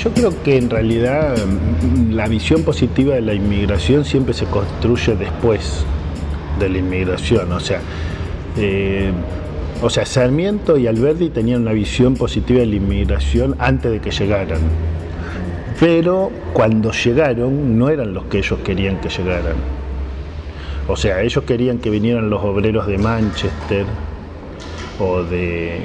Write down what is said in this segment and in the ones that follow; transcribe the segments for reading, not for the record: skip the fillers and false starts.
Yo creo que en realidad la visión positiva de la inmigración siempre se construye después de la inmigración. O sea, Sarmiento y Alberdi tenían una visión positiva de la inmigración antes de que llegaran. Pero cuando llegaron no eran los que ellos querían que llegaran. O sea, ellos querían que vinieran los obreros de Manchester o de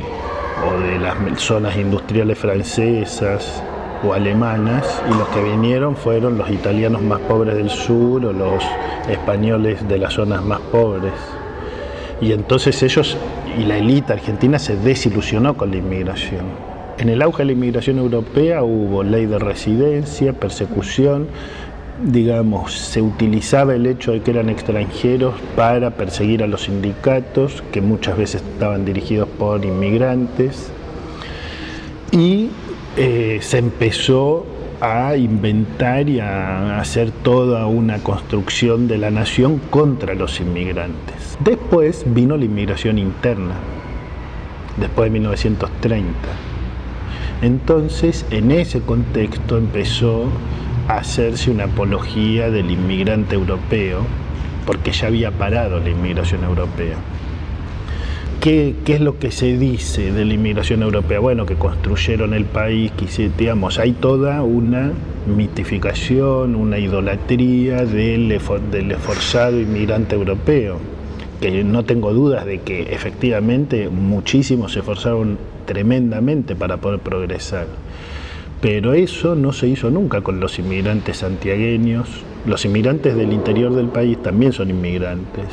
las zonas industriales francesas o alemanas, y los que vinieron fueron los italianos más pobres del sur o los españoles de las zonas más pobres. Y entonces ellos y la élite argentina se desilusionó con la inmigración. En el auge de la inmigración europea hubo ley de residencia, persecución, digamos, se utilizaba el hecho de que eran extranjeros para perseguir a los sindicatos, que muchas veces estaban dirigidos por inmigrantes, y se empezó a inventar y a hacer toda una construcción de la nación contra los inmigrantes. Después vino la inmigración interna, después de 1930. Entonces, en ese contexto empezó a hacerse una apología del inmigrante europeo, porque ya había parado la inmigración europea. ¿Qué es lo que se dice de la inmigración europea? Bueno, que construyeron el país, digamos, hay toda una mitificación, una idolatría del esforzado inmigrante europeo, que no tengo dudas de que efectivamente muchísimos se esforzaron tremendamente para poder progresar. Pero eso no se hizo nunca con los inmigrantes santiagueños. Los inmigrantes del interior del país también son inmigrantes.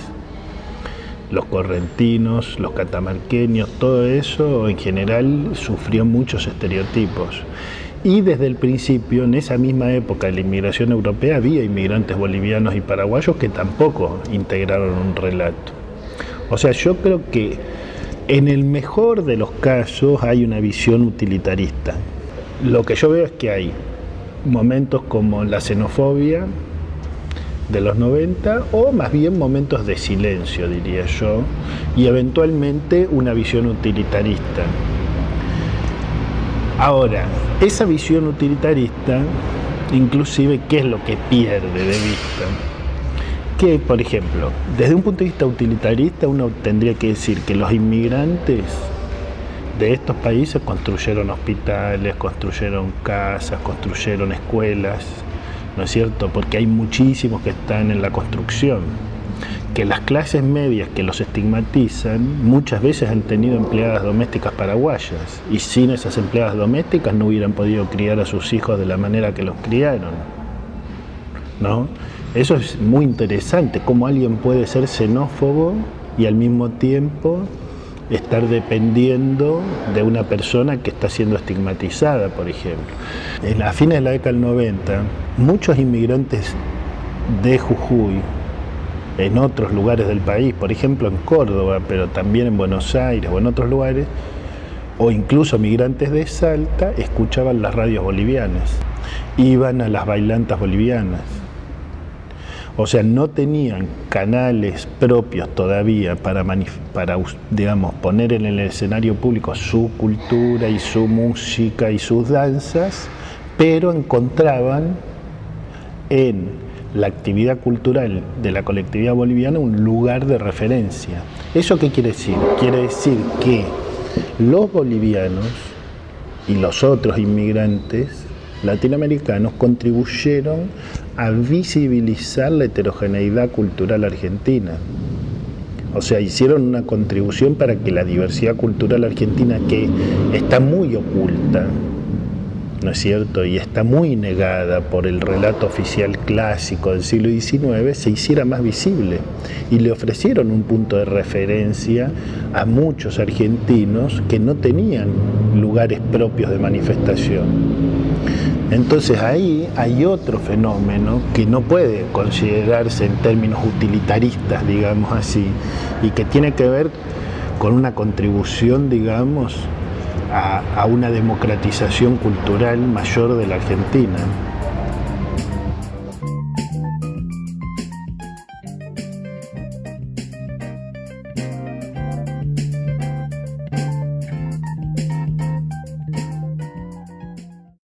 Los correntinos, los catamarqueños, todo eso en general sufrió muchos estereotipos. Y desde el principio, en esa misma época de la inmigración europea, había inmigrantes bolivianos y paraguayos que tampoco integraron un relato. O sea, yo creo que en el mejor de los casos hay una visión utilitarista. Lo que yo veo es que hay momentos como la xenofobia de los 90, o más bien momentos de silencio, diría yo, y eventualmente una visión utilitarista. Ahora, esa visión utilitarista, inclusive, ¿qué es lo que pierde de vista? Que, por ejemplo, desde un punto de vista utilitarista, uno tendría que decir que los inmigrantes de estos países construyeron hospitales, construyeron casas, construyeron escuelas, ¿no es cierto? Porque hay muchísimos que están en la construcción. Que las clases medias que los estigmatizan muchas veces han tenido empleadas domésticas paraguayas, y sin esas empleadas domésticas no hubieran podido criar a sus hijos de la manera que los criaron, ¿no? Eso es muy interesante, cómo alguien puede ser xenófobo y al mismo tiempo estar dependiendo de una persona que está siendo estigmatizada, por ejemplo. A fines de la década del 90, muchos inmigrantes de Jujuy, en otros lugares del país, por ejemplo en Córdoba, pero también en Buenos Aires o en otros lugares, o incluso migrantes de Salta, escuchaban las radios bolivianas, iban a las bailantas bolivianas. O sea, no tenían canales propios todavía para digamos, poner en el escenario público su cultura y su música y sus danzas, pero encontraban en la actividad cultural de la colectividad boliviana un lugar de referencia. ¿Eso qué quiere decir? Quiere decir que los bolivianos y los otros inmigrantes latinoamericanos contribuyeron a visibilizar la heterogeneidad cultural argentina. O sea, hicieron una contribución para que la diversidad cultural argentina, que está muy oculta, ¿no es cierto?, y está muy negada por el relato oficial clásico del siglo XIX, se hiciera más visible, y le ofrecieron un punto de referencia a muchos argentinos que no tenían lugares propios de manifestación. Entonces ahí hay otro fenómeno que no puede considerarse en términos utilitaristas, digamos así, y que tiene que ver con una contribución, digamos, a una democratización cultural mayor de la Argentina.